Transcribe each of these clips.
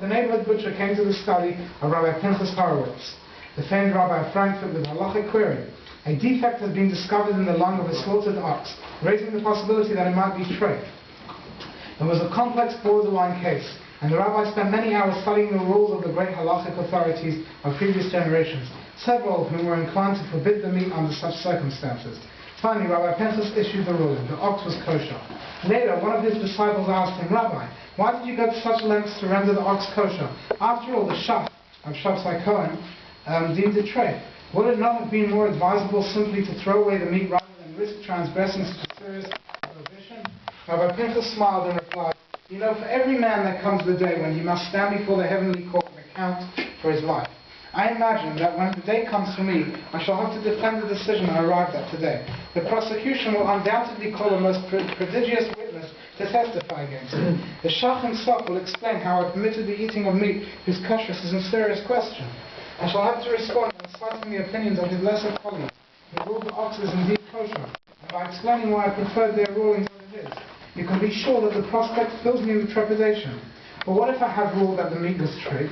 The neighborhood butcher came to the study of Rabbi Pinchas Horowitz, the famed rabbi of Frankfurt, with a halachic query. A defect has been discovered in the lung of a slaughtered ox, raising the possibility that it might be treif. It was a complex borderline case, and the rabbi spent many hours studying the rules of the great halachic authorities of previous generations, several of whom were inclined to forbid the meat under such circumstances. Finally, Rabbi Pinchas issued the ruling. The ox was kosher. Later, one of his disciples asked him, "Rabbi, why did you go to such lengths to render the ox kosher? After all, the shach of Shabbos Cohen deemed it treif. Would it not have been more advisable simply to throw away the meat rather than risk transgressing such a serious prohibition?" Rabbi Pinchas smiled and replied, "You know, for every man there comes the day when he must stand before the heavenly court and account for his life. I imagine that when the day comes for me, I shall have to defend the decision I arrived at today. The prosecution will undoubtedly call a most prodigious witness to testify against it. The shach himself will explain how I permitted the eating of meat whose kashrus is a serious question. I shall have to respond by citing the opinions of his lesser colleagues, who ruled the ox is indeed kosher, and by explaining why I preferred their rulings over his. You can be sure that the prospect fills me with trepidation. But what if I had ruled that the meat was treif?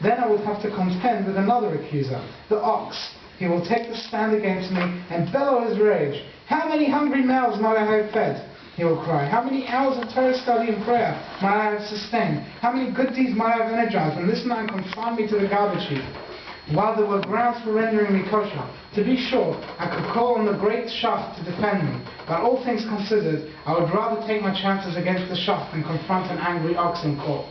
Then I would have to contend with another accuser, the ox. He will take the stand against me and bellow his rage. 'How many hungry mouths might I have fed?' he will cry. 'How many hours of Torah study and prayer might I have sustained? How many good deeds might I have energized? And this man confined me to the garbage heap. While there were grounds for rendering me kosher, to be sure, I could call on the great shach to defend me. But all things considered, I would rather take my chances against the shach than confront an angry ox in court.'"